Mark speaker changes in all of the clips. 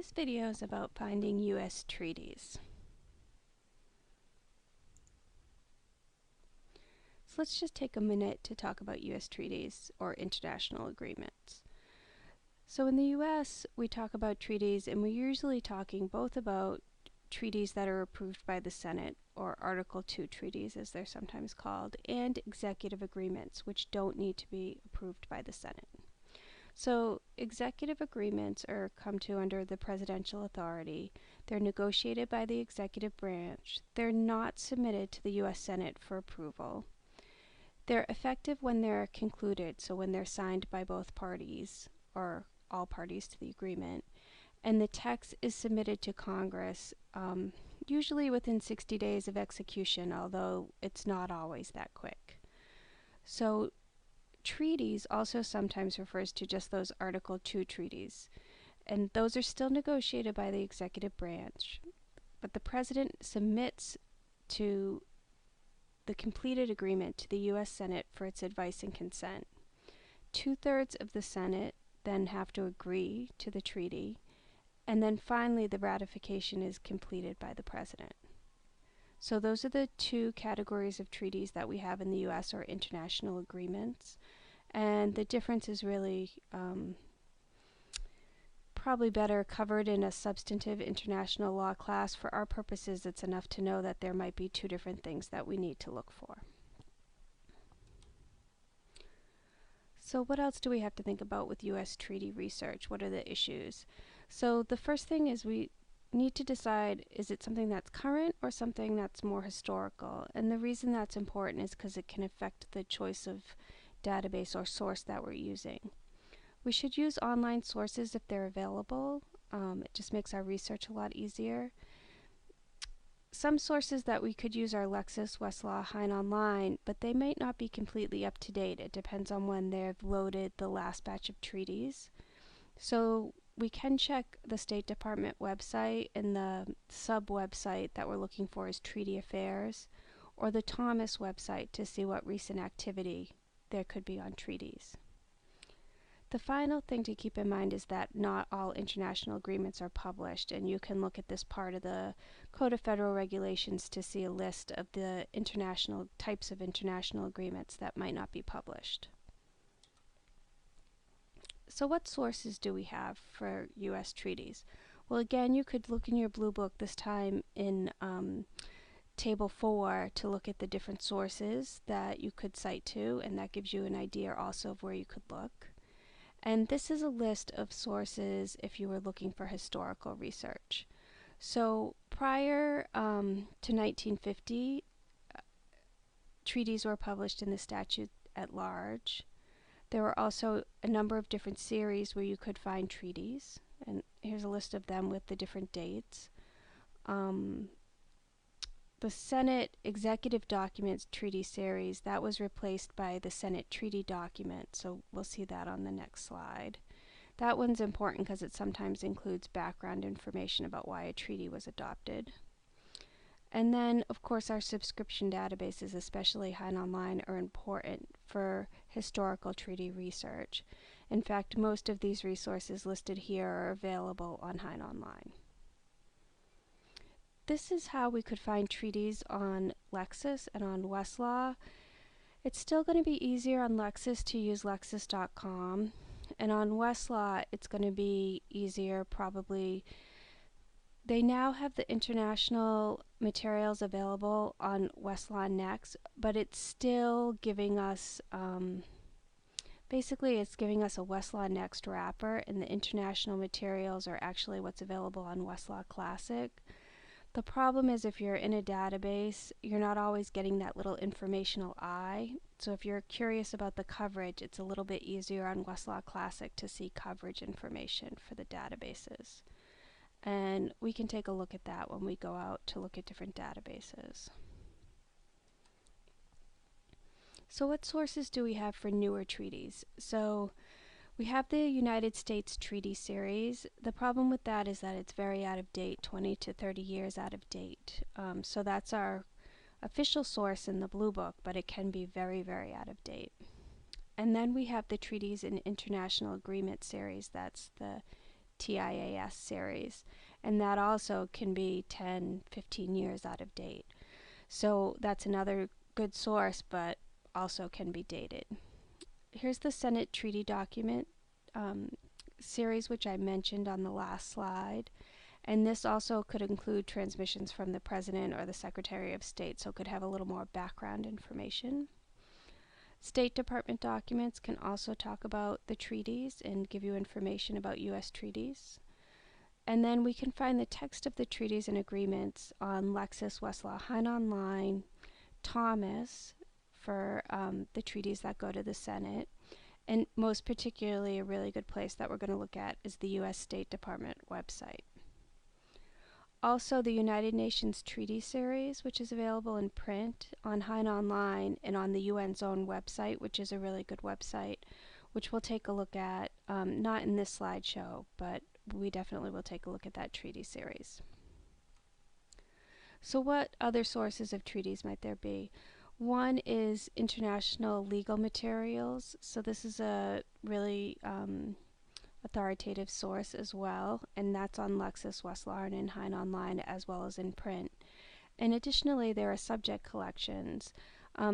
Speaker 1: This video is about finding U.S. treaties. So let's just take a minute to talk about U.S. treaties or international agreements. So in the U.S. we talk about treaties, and we're usually talking both about treaties that are approved by the Senate, or Article 2 treaties as they're sometimes called, and executive agreements, which don't need to be approved by the Senate. So executive agreements are come to under the presidential authority. They're negotiated by the executive branch. They're not submitted to the U.S. Senate for approval. They're effective when they're concluded, so when they're signed by both parties or all parties to the agreement. And the text is submitted to Congress, usually within 60 days of execution, although it's not always that quick. So treaties also sometimes refers to just those Article 2 treaties, and those are still negotiated by the executive branch, but the president submits to the completed agreement to the U.S. Senate for its advice and consent. 2/3 of the Senate then have to agree to the treaty, and then finally the ratification is completed by the president. So those are the two categories of treaties that we have in the U.S. or international agreements. And the difference is really probably better covered in a substantive international law class. For our purposes, it's enough to know that there might be two different things that we need to look for. So what else do we have to think about with U.S. treaty research? What are the issues? So the first thing is we need to decide, is it something that's current or something that's more historical? And the reason that's important is because it can affect the choice of database or source that we're using. We should use online sources if they're available. It just makes our research a lot easier. Some sources that we could use are Lexis, Westlaw, Hein Online, but they might not be completely up to date. It depends on when they've loaded the last batch of treaties. So we can check the State Department website, and the sub-website that we're looking for is Treaty Affairs, or the Thomas website to see what recent activity there could be on treaties. The final thing to keep in mind is that not all international agreements are published, and you can look at this part of the Code of Federal Regulations to see a list of the international types of international agreements that might not be published. So what sources do we have for U.S. treaties? Well, again, you could look in your Blue Book this time in Table 4 to look at the different sources that you could cite to, and that gives you an idea also of where you could look. And this is a list of sources if you were looking for historical research. So prior to 1950, treaties were published in the statute at large. There were also a number of different series where you could find treaties, and here's a list of them with the different dates. The Senate Executive Documents Treaty Series, that was replaced by the Senate Treaty Document, so we'll see that on the next slide. That one's important because it sometimes includes background information about why a treaty was adopted. And then, of course, our subscription databases, especially Hein Online, are important for historical treaty research. In fact, most of these resources listed here are available on Hein Online. This is how we could find treaties on Lexis and on Westlaw. It's still going to be easier on Lexis to use lexis.com, and on Westlaw it's going to be easier probably. They now have the international materials available on Westlaw Next, but it's still giving us basically it's giving us a Westlaw Next wrapper, and the international materials are actually what's available on Westlaw Classic. The problem is if you're in a database, you're not always getting that little informational eye. So if you're curious about the coverage, it's a little bit easier on Westlaw Classic to see coverage information for the databases. And we can take a look at that when we go out to look at different databases. So what sources do we have for newer treaties? So we have the United States Treaty Series. The problem with that is that it's very out of date, 20 to 30 years out of date. So that's our official source in the Blue Book, but it can be very, very out of date. And then we have the Treaties and International Agreement Series. That's the TIAS series, and that also can be 10, 15 years out of date. So that's another good source, but also can be dated. Here's the Senate Treaty Document series, which I mentioned on the last slide. And this also could include transmissions from the President or the Secretary of State, so it could have a little more background information. State Department documents can also talk about the treaties and give you information about U.S. treaties. And then we can find the text of the treaties and agreements on Lexis, Westlaw, Hein Online, Thomas for the treaties that go to the Senate. And most particularly, a really good place that we're going to look at is the U.S. State Department website. Also, the United Nations Treaty Series, which is available in print on Hein Online and on the UN's own website, which is a really good website, which we'll take a look at, not in this slideshow, but we definitely will take a look at that treaty series. So what other sources of treaties might there be? One is international legal materials. So this is a really authoritative source as well, and that's on Lexis, Westlaw, and in Hein Online as well as in print. And additionally, there are subject collections,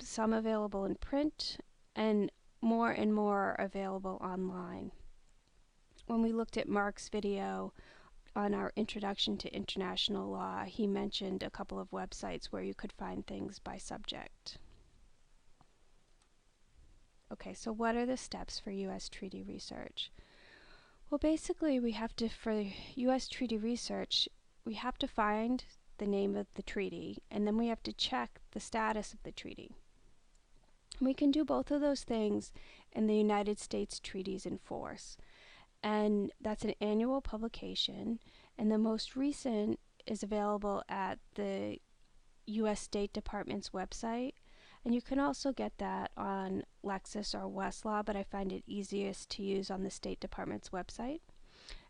Speaker 1: some available in print and more are available online. When we looked at Mark's video on our Introduction to International Law, he mentioned a couple of websites where you could find things by subject. Okay, so what are the steps for U.S. treaty research? Well, basically, we have to, for U.S. treaty research, we have to find the name of the treaty, and then we have to check the status of the treaty. We can do both of those things in the United States Treaties in Force, and that's an annual publication, and the most recent is available at the U.S. State Department's website. And you can also get that on Lexis or Westlaw, but I find it easiest to use on the State Department's website.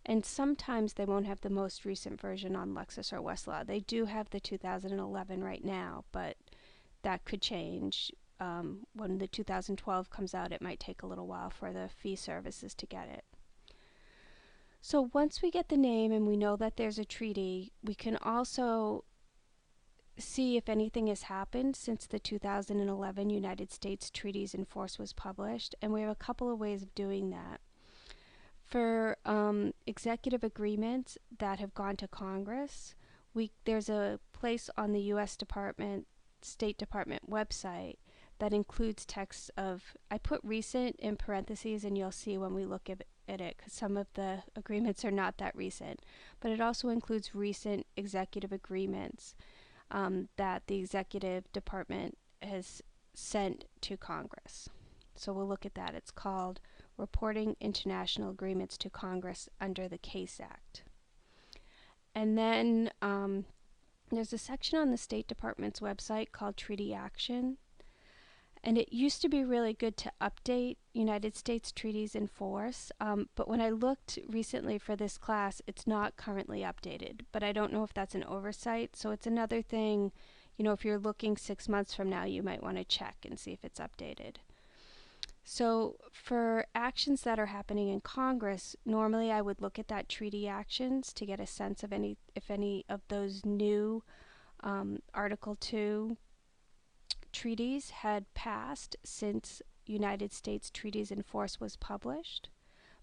Speaker 1: And sometimes they won't have the most recent version on Lexis or Westlaw. They do have the 2011 right now, but that could change. When the 2012 comes out, it might take a little while for the fee services to get it. So once we get the name and we know that there's a treaty, we can also see if anything has happened since the 2011 United States Treaties in Force was published, and we have a couple of ways of doing that. For executive agreements that have gone to Congress, there's a place on the U.S. State Department website that includes texts of, I put recent in parentheses and you'll see when we look at it, because some of the agreements are not that recent, but it also includes recent executive agreements that the executive department has sent to Congress. So we'll look at that. It's called Reporting International Agreements to Congress under the CASE Act. And then there's a section on the State Department's website called Treaty Action. And it used to be really good to update United States treaties in force, but when I looked recently for this class, it's not currently updated. But I don't know if that's an oversight, so it's another thing, you know, if you're looking 6 months from now, you might want to check and see if it's updated. So for actions that are happening in Congress, normally I would look at that treaty actions to get a sense of if any of those new Article 2 treaties had passed since United States Treaties in Force was published,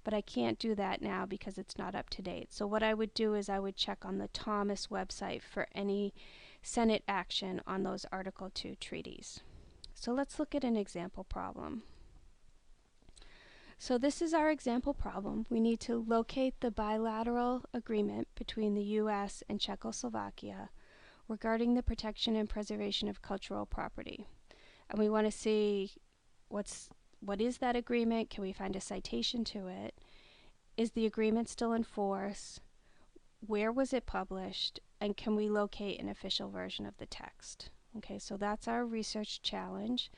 Speaker 1: but I can't do that now because it's not up to date. So what I would do is I would check on the Thomas website for any Senate action on those Article 2 treaties. So let's look at an example problem. So this is our example problem. We need to locate the bilateral agreement between the U.S. and Czechoslovakia regarding the protection and preservation of cultural property. And we want to see what is that agreement? Can we find a citation to it? Is the agreement still in force? Where was it published? And can we locate an official version of the text? Okay, so that's our research challenge.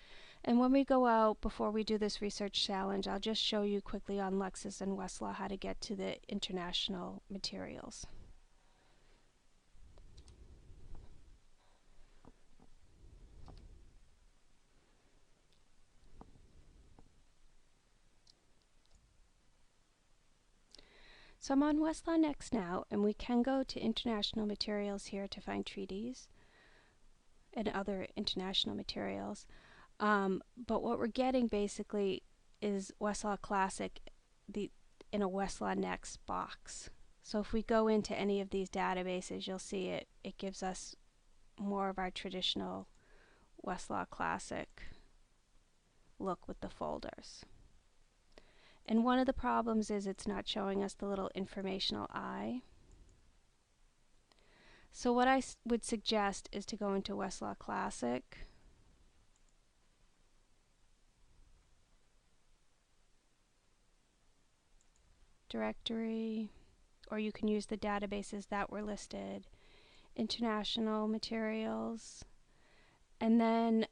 Speaker 1: And when we go out, before we do this research challenge, I'll just show you quickly on Lexis and Westlaw how to get to the international materials. So I'm on Westlaw Next now, and we can go to international materials here to find treaties and other international materials. But what we're getting basically is Westlaw Classic in a Westlaw Next box. So if we go into any of these databases, you'll see it gives us more of our traditional Westlaw Classic look with the folders. And one of the problems is it's not showing us the little informational eye. So what I would suggest is to go into Westlaw Classic, directory, or you can use the databases that were listed, international materials, and then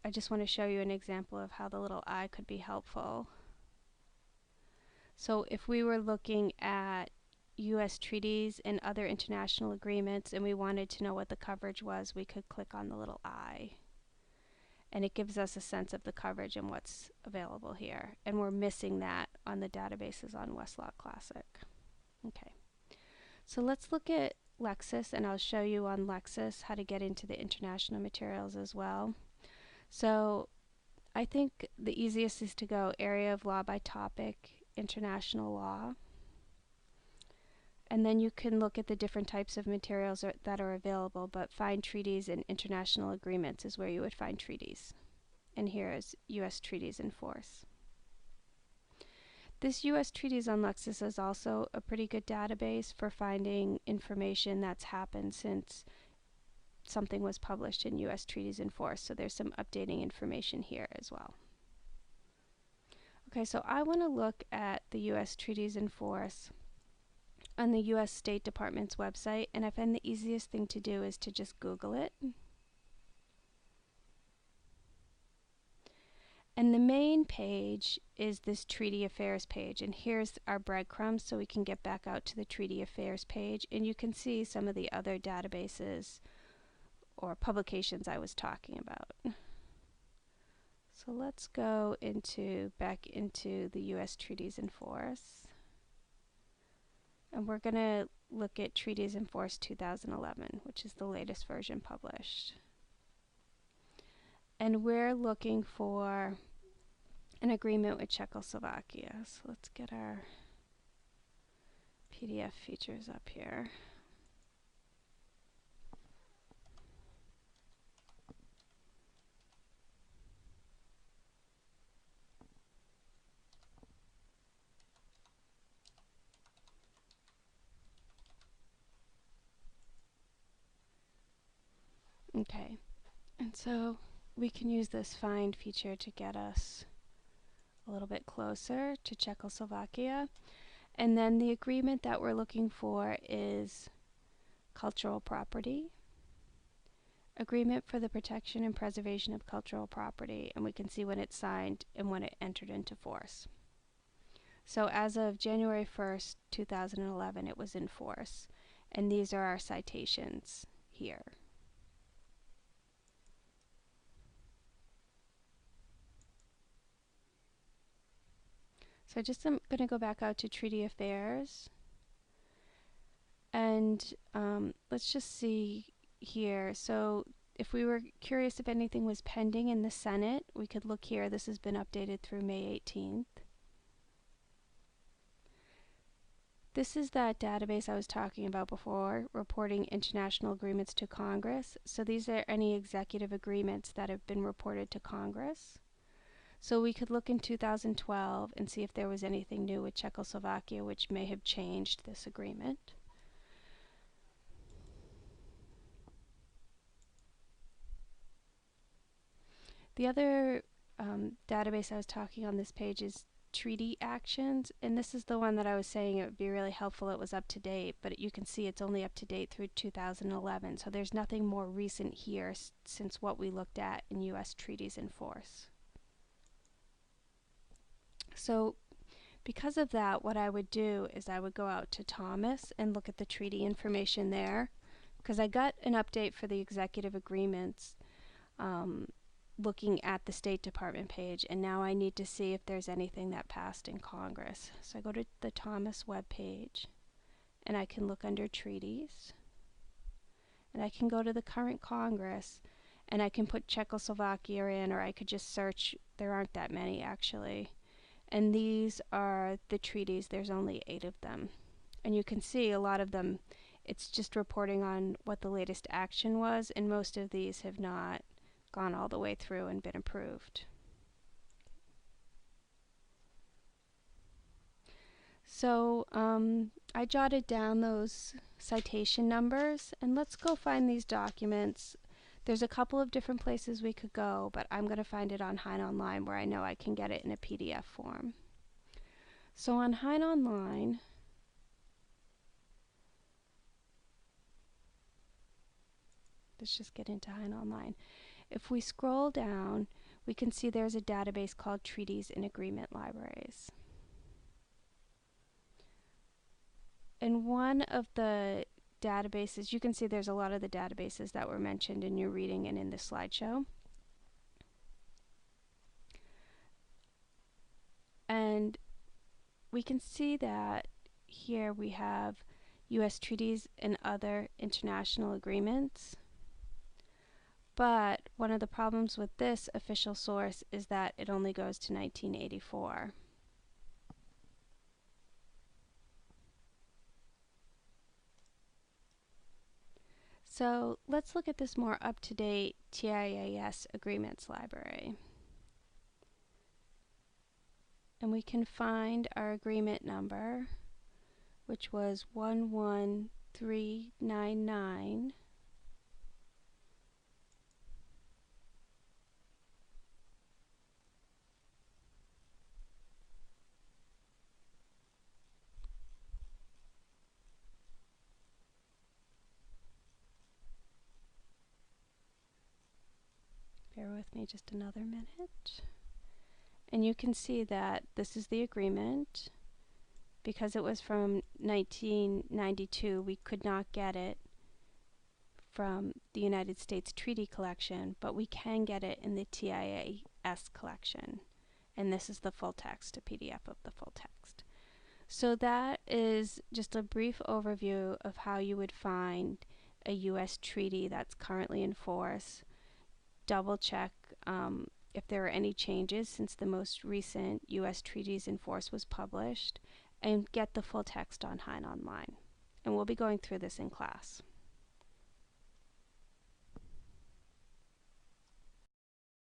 Speaker 1: I just want to show you an example of how the little eye could be helpful. So if we were looking at U.S. treaties and other international agreements and we wanted to know what the coverage was, we could click on the little eye. And it gives us a sense of the coverage and what's available here. And we're missing that on the databases on Westlaw Classic. Okay, so let's look at Lexis, and I'll show you on Lexis how to get into the international materials as well. So I think the easiest is to go area of law by topic, international law. And then you can look at the different types of materials that are available, but find treaties and international agreements is where you would find treaties. And here is U.S. treaties in force. This U.S. Treaties on Lexis is also a pretty good database for finding information that's happened since something was published in U.S. Treaties in Force. So there's some updating information here as well. Okay, so I want to look at the U.S. Treaties in Force on the U.S. State Department's website, and I find the easiest thing to do is to just Google it. And the main page is this Treaty Affairs page, and here's our breadcrumbs so we can get back out to the Treaty Affairs page, and you can see some of the other databases or publications I was talking about. So let's go back into the U.S. Treaties in Force. And we're going to look at Treaties in Force 2011, which is the latest version published. And we're looking for an agreement with Czechoslovakia. So let's get our PDF features up here. Okay, and so we can use this find feature to get us a little bit closer to Czechoslovakia. And then the agreement that we're looking for is cultural property, agreement for the protection and preservation of cultural property, and we can see when it's signed and when it entered into force. So as of January 1st, 2011, it was in force, and these are our citations here. So I'm going to go back out to Treaty Affairs, and let's just see here. So if we were curious if anything was pending in the Senate, we could look here. This has been updated through May 18th. This is that database I was talking about before, reporting international agreements to Congress. So these are any executive agreements that have been reported to Congress. So we could look in 2012 and see if there was anything new with Czechoslovakia which may have changed this agreement. The other database I was talking on this page is Treaty Actions, and this is the one that I was saying it would be really helpful it was up to date, but you can see it's only up to date through 2011, so there's nothing more recent here since what we looked at in U.S. Treaties in Force. So because of that, what I would do is I would go out to Thomas and look at the treaty information there, because I got an update for the executive agreements looking at the State Department page, and now I need to see if there's anything that passed in Congress. So I go to the Thomas web page, and I can look under treaties, and I can go to the current Congress, and I can put Czechoslovakia in, or I could just search. There aren't that many actually. And these are the treaties. There's only 8 of them. And you can see a lot of them, it's just reporting on what the latest action was, and most of these have not gone all the way through and been approved. So I jotted down those citation numbers, and let's go find these documents. There's a couple of different places we could go, but I'm going to find it on Hein Online, where I know I can get it in a PDF form. So on Hein Online, let's just get into Hein Online. If we scroll down, we can see there's a database called Treaties and Agreement Libraries. In one of the databases, you can see there's a lot of the databases that were mentioned in your reading and in the slideshow. And we can see that here we have U.S. treaties and other international agreements. But one of the problems with this official source is that it only goes to 1984. So let's look at this more up-to-date TIAS agreements library. And we can find our agreement number, which was 11399. Bear with me just another minute. And you can see that this is the agreement. Because it was from 1992, we could not get it from the United States Treaty Collection, but we can get it in the TIAS collection. And this is the full text, a PDF of the full text. So that is just a brief overview of how you would find a U.S. treaty that's currently in force. Double check if there are any changes since the most recent U.S. treaties in force was published, and get the full text on Hein Online. And we'll be going through this in class.